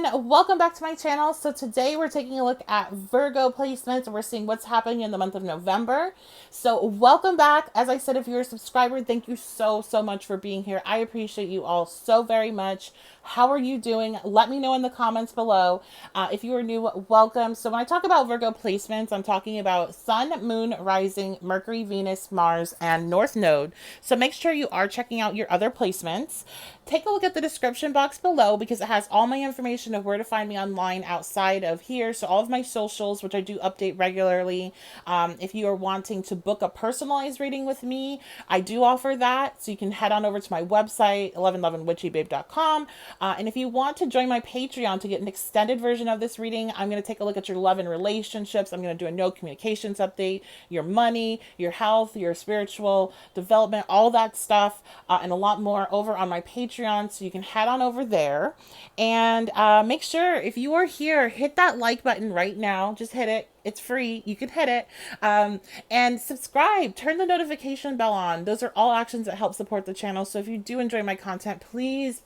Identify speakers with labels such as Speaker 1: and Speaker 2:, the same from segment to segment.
Speaker 1: everyone, welcome back to my channel. So today we're taking a look at Virgo placements and we're seeing what's happening in the month of November. So welcome back. As I said, if you're a subscriber, thank you so much for being here. I appreciate you all so very much. How are you doing? Let me know in the comments below. If you are new, welcome. So when I talk about Virgo placements, I'm talking about Sun, Moon, Rising, Mercury, Venus, Mars, and North Node. So make sure you are checking out your other placements. Take a look at the description box below because it has all my information of where to find me online outside of here. So all of my socials, which I do update regularly. If you are wanting to book a personalized reading with me, I do offer that. So you can head on over to my website, 1111witchybabe.com. And if you want to join my Patreon to get an extended version of this reading, I'm going to take a look at your love and relationships. I'm going to do a no communications update, your money, your health, your spiritual development, all that stuff, and a lot more over on my Patreon. So you can head on over there and make sure if you are here, hit that like button right now. Just hit it. It's free. You can hit it. And subscribe. Turn the notification bell on. Those are all actions that help support the channel. So if you do enjoy my content, please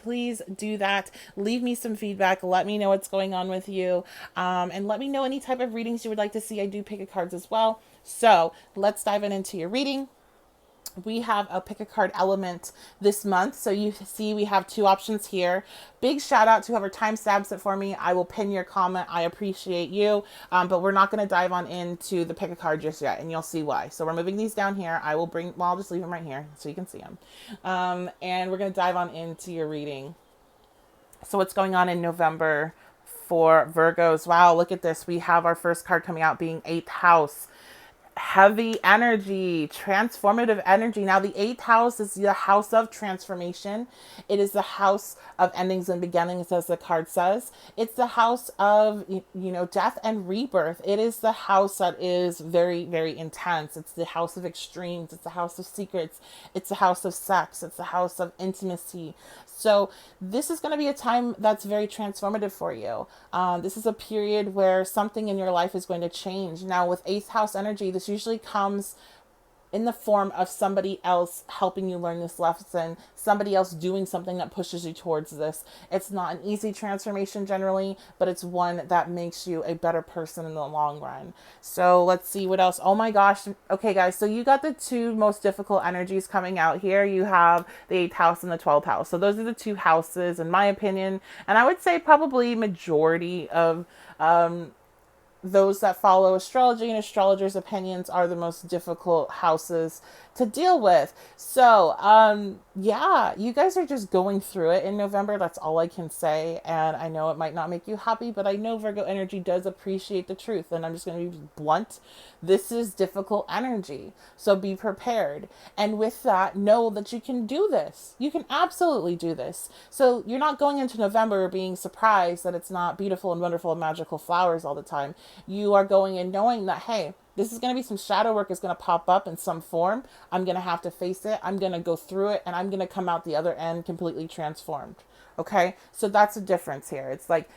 Speaker 1: do that. Leave me some feedback. Let me know what's going on with you. And let me know any type of readings you would like to see. I do pick a cards as well. So let's dive into your reading. We have a pick a card element this month. So you see we have two options here. Big shout out to whoever time stamps it for me. I will pin your comment. I appreciate you. But we're not going to dive on into the pick a card just yet. And you'll see why. So we're moving these down here. I will bring, well, I'll just leave them right here so you can see them. And we're going to dive on into your reading. So what's going on in November for Virgos? Wow, look at this. We have our first card coming out being 8th house. Heavy energy, transformative energy. Now, the 8th house is the house of transformation. It is the house of endings and beginnings, as the card says. It's the house of, death and rebirth. It is the house that is very intense. It's the house of extremes. It's the house of secrets. It's the house of sex. It's the house of intimacy. So this is going to be a time that's very transformative for you. This is a period where something in your life is going to change. Now, with 8th house energy, this usually comes in the form of somebody else helping you learn this lesson, somebody else doing something that pushes you towards this. It's not an easy transformation generally, but it's one that makes you a better person in the long run. So let's see what else. Oh my gosh. Okay, guys. So you got the two most difficult energies coming out here. You have the 8th house and the 12th house. So those are the two houses, in my opinion. And I would say probably majority of, those that follow astrology and astrologers' opinions are the most difficult houses to deal with. So, yeah, you guys are just going through it in November. That's all I can say. And I know it might not make you happy, but I know Virgo energy does appreciate the truth. And I'm just going to be blunt. This is difficult energy. So be prepared. And with that, know that you can do this. You can absolutely do this. So you're not going into November being surprised that it's not beautiful and wonderful and magical flowers all the time. You are going in knowing that, hey, this is going to be some shadow work is going to pop up in some form. I'm going to have to face it. I'm going to go through it and I'm going to come out the other end completely transformed. Okay. So that's the difference here. It's like,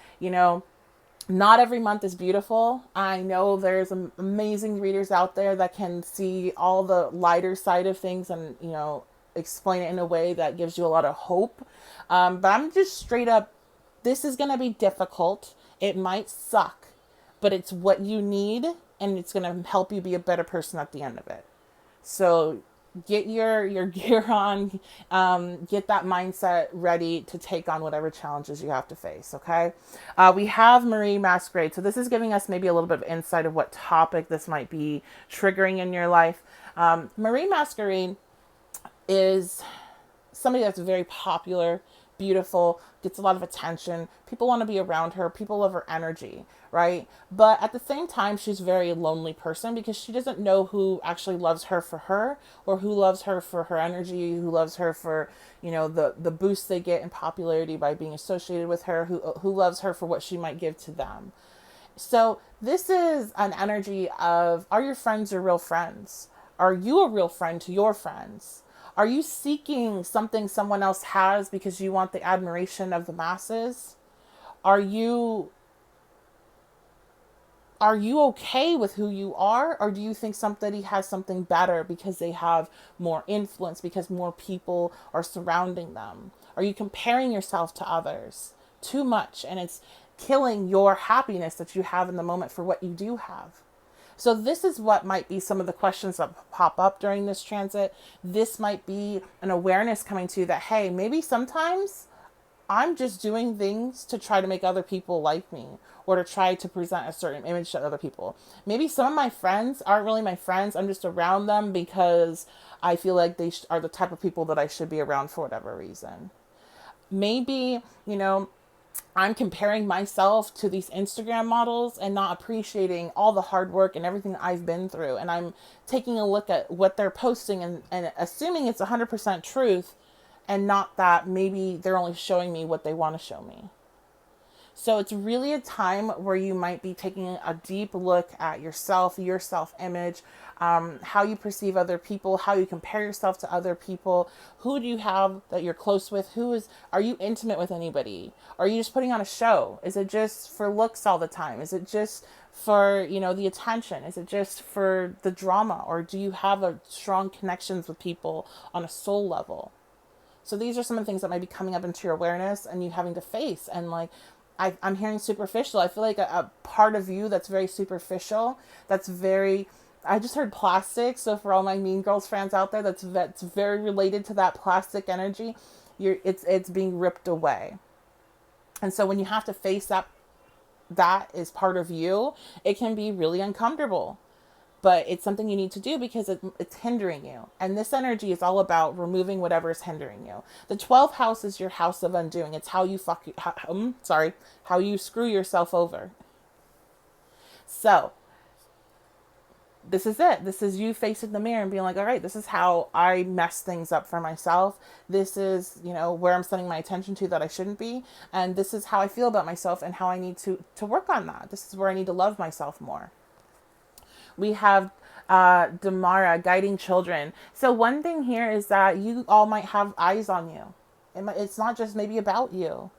Speaker 1: not every month is beautiful. I know there's amazing readers out there that can see all the lighter side of things and, explain it in a way that gives you a lot of hope. But I'm just straight up, this is going to be difficult. It might suck, but it's what you need. And it's going to help you be a better person at the end of it. So get your gear on, get that mindset ready to take on whatever challenges you have to face, okay? We have Marie Masquerade. So this is giving us maybe a little bit of insight of what topic this might be triggering in your life. Marie Masquerade is somebody that's very popular, beautiful, gets a lot of attention. People want to be around her. People love her energy, right? But at the same time, she's a very lonely person because she doesn't know who actually loves her for her or who loves her for her energy, who loves her for, the boost they get in popularity by being associated with her, who loves her for what she might give to them. So this is an energy of, are your friends your real friends? Are you a real friend to your friends? Are you seeking something someone else has because you want the admiration of the masses? Are you okay with who you are? Or do you think somebody has something better because they have more influence, because more people are surrounding them? Are you comparing yourself to others too much? And killing your happiness that you have in the moment for what you do have. So this is what might be some of the questions that pop up during this transit. This might be an awareness coming to you that, hey, maybe sometimes I'm just doing things to try to make other people like me, or to try to present a certain image to other people. Maybe some of my friends aren't really my friends. I'm just around them because I feel like they are the type of people that I should be around for whatever reason. Maybe, I'm comparing myself to these Instagram models and not appreciating all the hard work and everything that I've been through. And I'm taking a look at what they're posting and assuming it's 100% truth, and not that maybe they're only showing me what they want to show me. So it's really a time where you might be taking a deep look at yourself, your self-image, how you perceive other people, how you compare yourself to other people. Who do you have that you're close with? Are you intimate with anybody? Are you just putting on a show? Is it just for looks all the time? Is it just for, the attention? Is it just for the drama? Or do you have a strong connections with people on a soul level? So these are some of the things that might be coming up into your awareness and you having to face. And I'm hearing superficial. I feel like a part of you that's very superficial, I just heard plastic. So for all my Mean Girls fans out there, that's very related to that plastic energy. It's being ripped away. And so when you have to face that is part of you, it can be really uncomfortable. But it's something you need to do because it's hindering you. And this energy is all about removing whatever is hindering you. The 12th house is your house of undoing. It's how you screw yourself over. So this is it. This is you facing the mirror and being like, all right, this is how I mess things up for myself. This is, where I'm sending my attention to that I shouldn't be. And this is how I feel about myself and how I need to work on that. This is where I need to love myself more. We have Damara, guiding children. So one thing here is that you all might have eyes on you. It's not just maybe about you.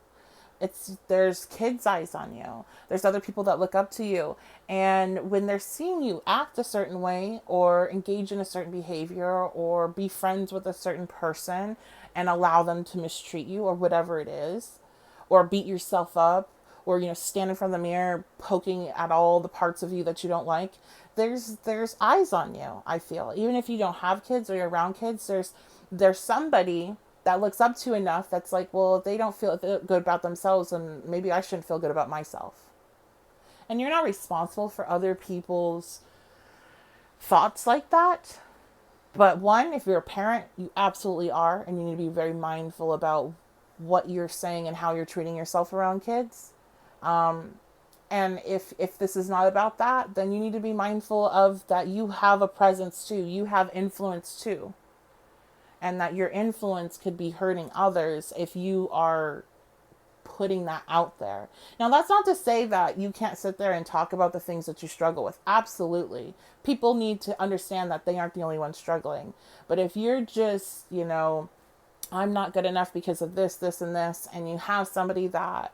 Speaker 1: There's kids' eyes on you. There's other people that look up to you. And when they're seeing you act a certain way or engage in a certain behavior or be friends with a certain person and allow them to mistreat you or whatever it is, or beat yourself up, or, stand in front of the mirror poking at all the parts of you that you don't like, there's eyes on you, I feel. Even if you don't have kids or you're around kids, there's somebody that looks up to enough that's like, well, if they don't feel good about themselves, and maybe I shouldn't feel good about myself. And you're not responsible for other people's thoughts like that. But one, if you're a parent, you absolutely are, and you need to be very mindful about what you're saying and how you're treating yourself around kids. And if this is not about that, then you need to be mindful of that you have a presence too. You have influence too. And that your influence could be hurting others if you are putting that out there. Now, that's not to say that you can't sit there and talk about the things that you struggle with. Absolutely. People need to understand that they aren't the only ones struggling. But if you're just, I'm not good enough because of this, this, and this, and you have somebody that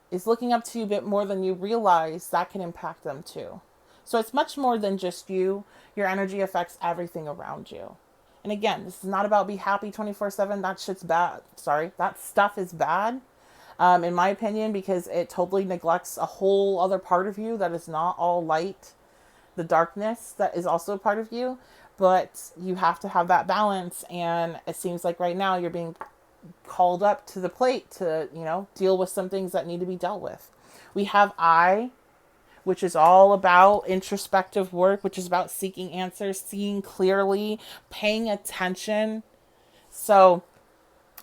Speaker 1: is looking up to you a bit more than you realize, that can impact them too. So it's much more than just you. Your energy affects everything around you. And again, this is not about be happy 24/7. That shit's bad. Sorry, that stuff is bad, in my opinion, because it totally neglects a whole other part of you that is not all light. The darkness that is also a part of you. But you have to have that balance. And it seems like right now you're being called up to the plate to, deal with some things that need to be dealt with. We have I, which is all about introspective work, which is about seeking answers, seeing clearly, paying attention. So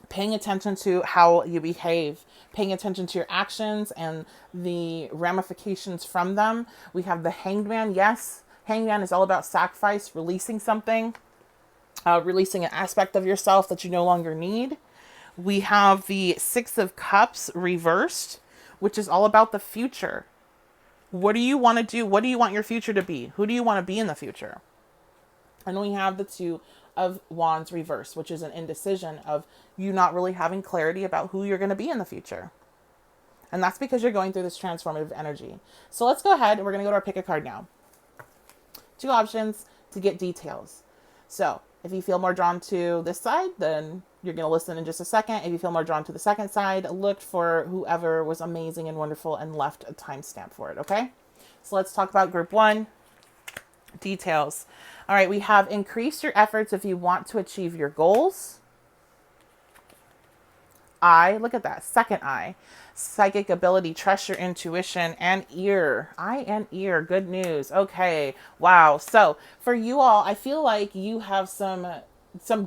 Speaker 1: paying attention to how you behave, paying attention to your actions and the ramifications from them. We have the Hanged Man. Yes, Hanged Man is all about sacrifice, releasing something, releasing an aspect of yourself that you no longer need. We have the Six of Cups reversed, which is all about the future. What do you want to do? What do you want your future to be? Who do you want to be in the future? And we have the Two of Wands reversed, which is an indecision of you not really having clarity about who you're going to be in the future. And that's because you're going through this transformative energy. So let's go ahead. We're going to go to our pick a card now. Two options to get details. So if you feel more drawn to this side, then You're going to listen in just a second. If you feel more drawn to the second side, look for whoever was amazing and wonderful and left a timestamp for it, okay? So let's talk about group 1, details. All right, we have increase your efforts if you want to achieve your goals. Eye, look at that, second eye. Psychic ability, trust your intuition, and ear. Eye and ear, good news. Okay, wow. So for you all, I feel like you have some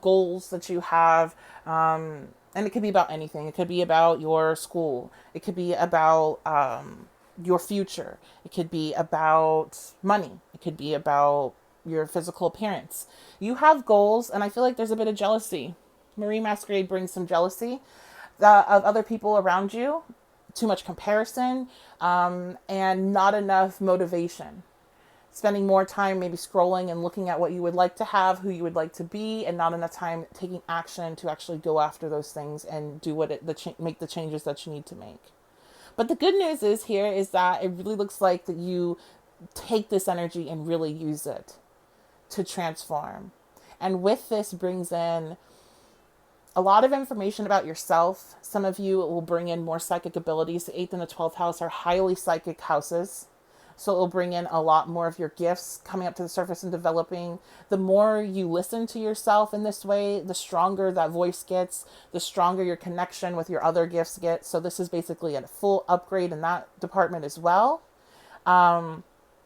Speaker 1: goals that you have, and it could be about anything. It could be about your school. It could be about your future. It could be about money. It could be about your physical appearance. You have goals, and I feel like there's a bit of jealousy. Marie Masquerade brings some jealousy of other people around you, too much comparison, and not enough motivation. Spending more time maybe scrolling and looking at what you would like to have, who you would like to be, and not enough time taking action to actually go after those things and do make the changes that you need to make. But the good news is here is that it really looks like that you take this energy and really use it to transform. And with this brings in a lot of information about yourself. Some of you will bring in more psychic abilities. The 8th and the 12th house are highly psychic houses. So it will bring in a lot more of your gifts coming up to the surface and developing. The more you listen to yourself in this way, the stronger that voice gets, the stronger your connection with your other gifts get. So this is basically a full upgrade in that department as well. And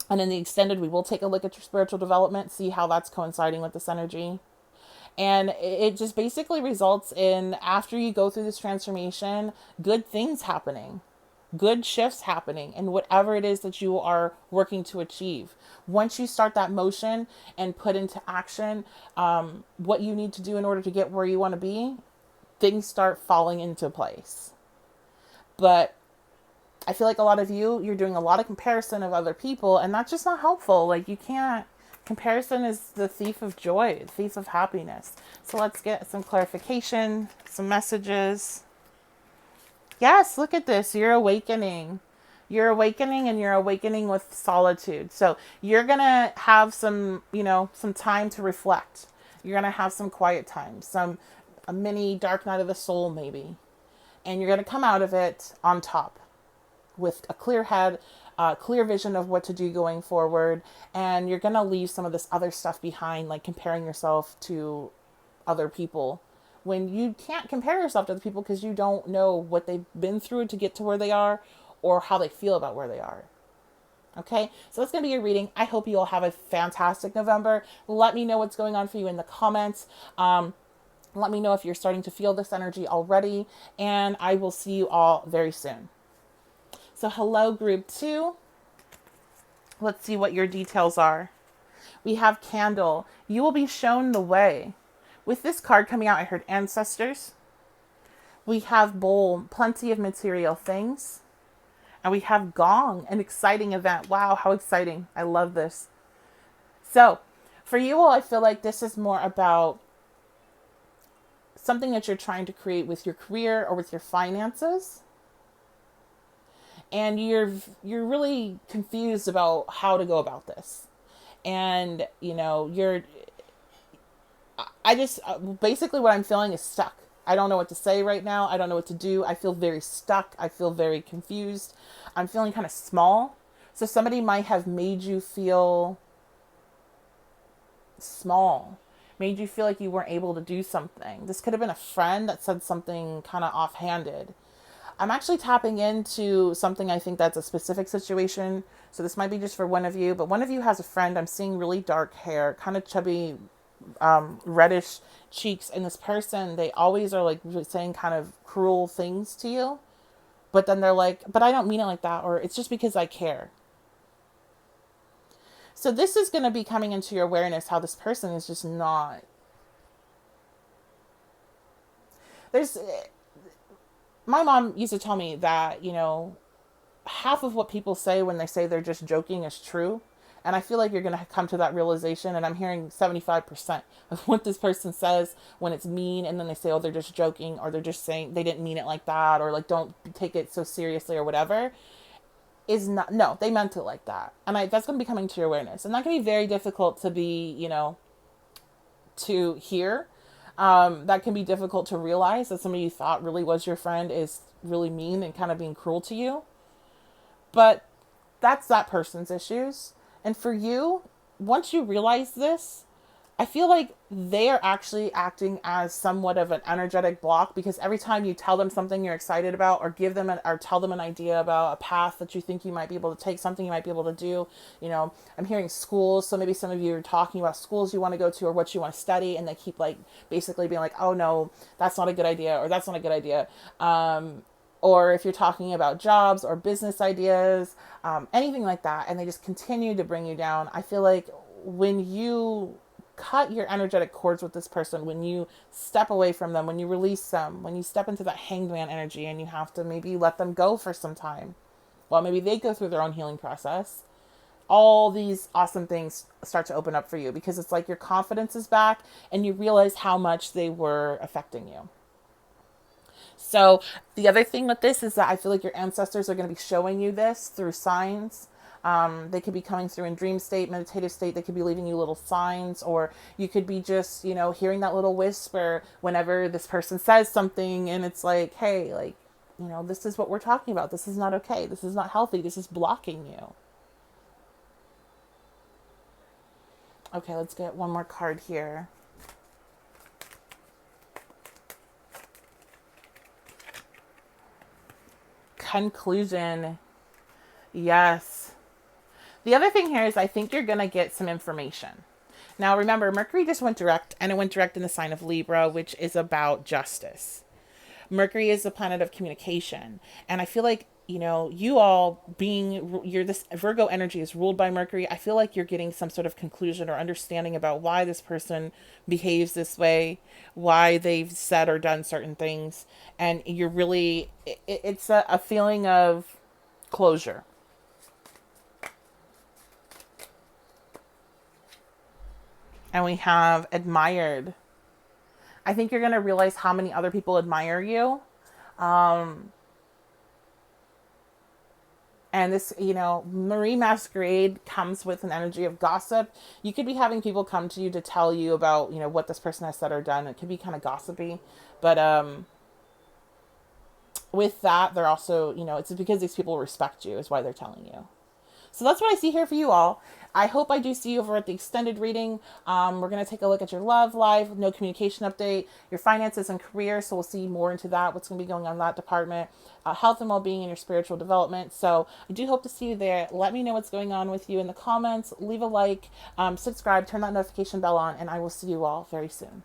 Speaker 1: in the extended, we will take a look at your spiritual development, see how that's coinciding with this energy. And it just basically results in, after you go through this transformation, good things happening, good shifts happening, and whatever it is that you are working to achieve. Once you start that motion and put into action what you need to do in order to get where you want to be, things start falling into place. But I feel like a lot of you're doing a lot of comparison of other people, and that's just not helpful. Like, you can't. Comparison is the thief of joy, the thief of happiness. So let's get some clarification, some messages. Yes, look at this. You're awakening. You're awakening, and you're awakening with solitude. So you're going to have some time to reflect. You're going to have some quiet time, a mini dark night of the soul maybe. And you're going to come out of it on top with a clear head, clear vision of what to do going forward. And you're going to leave some of this other stuff behind, like comparing yourself to other people, when you can't compare yourself to other people because you don't know what they've been through to get to where they are or how they feel about where they are. Okay, so that's going to be your reading. I hope you all have a fantastic November. Let me know what's going on for you in the comments. Let me know if you're starting to feel this energy already, and I will see you all very soon. So hello, group 2. Let's see what your details are. We have Candle. You will be shown the way. With this card coming out, I heard ancestors. We have Bowl, plenty of material things. And we have Gong, an exciting event. Wow, how exciting. I love this. So for you all, I feel like this is more about something that you're trying to create with your career or with your finances. And you're really confused about how to go about this. And, basically what I'm feeling is stuck. I don't know what to say right now. I don't know what to do. I feel very stuck. I feel very confused. I'm feeling kind of small. So somebody might have made you feel small, made you feel like you weren't able to do something. This could have been a friend that said something kind of offhanded. I'm actually tapping into something I think that's a specific situation. So this might be just for one of you, but one of you has a friend. I'm seeing really dark hair, kind of chubby, reddish cheeks. And this person, they always are like saying kind of cruel things to you. But then they're like, but I don't mean it like that. Or it's just because I care. So this is going to be coming into your awareness, how this person is just not. My mom used to tell me that, half of what people say when they say they're just joking is true. And I feel like you're going to come to that realization. And I'm hearing 75% of what this person says when it's mean. And then they say, oh, they're just joking, or they're just saying they didn't mean it like that, or like, don't take it so seriously or whatever. Is not, no, they meant it like that. And that's going to be coming to your awareness. And that can be very difficult to be, to hear. That can be difficult to realize that somebody you thought really was your friend is really mean and kind of being cruel to you. But that's that person's issues. And for you, once you realize this, I feel like they are actually acting as somewhat of an energetic block, because every time you tell them something you're excited about, or give them or tell them an idea about a path that you think you might be able to take, something you might be able to do, I'm hearing schools. So maybe some of you are talking about schools you want to go to or what you want to study, and they keep like basically being like, oh no, that's not a good idea, or that's not a good idea. Or if you're talking about jobs or business ideas, anything like that, and they just continue to bring you down. I feel like when you cut your energetic cords with this person, when you step away from them, when you release them, when you step into that hanged man energy and you have to maybe let them go for some time, well, maybe they go through their own healing process, all these awesome things start to open up for you, because it's like your confidence is back and you realize how much they were affecting you. So the other thing with this is that I feel like your ancestors are going to be showing you this through signs. They could be coming through in dream state, meditative state. They could be leaving you little signs, or you could be just, hearing that little whisper whenever this person says something, and it's like, hey, like, this is what we're talking about. This is not okay. This is not healthy. This is blocking you. Okay, let's get one more card here. Conclusion. Yes. The other thing here is I think you're going to get some information. Now, remember, Mercury just went direct, and it went direct in the sign of Libra, which is about justice. Mercury is the planet of communication. And I feel like, you all this Virgo energy is ruled by Mercury. I feel like you're getting some sort of conclusion or understanding about why this person behaves this way, why they've said or done certain things. And you're really, it's a feeling of closure. And we have admired. I think you're going to realize how many other people admire you. And this, Marie Masquerade comes with an energy of gossip. You could be having people come to you to tell you about, what this person has said or done. It could be kind of gossipy. But with that, they're also, it's because these people respect you is why they're telling you. So that's what I see here for you all. I hope I do see you over at the extended reading. We're going to take a look at your love life, no communication update, your finances and career. So we'll see more into that, what's going to be going on in that department, health and well-being, and your spiritual development. So I do hope to see you there. Let me know what's going on with you in the comments. Leave a like, subscribe, turn that notification bell on, and I will see you all very soon.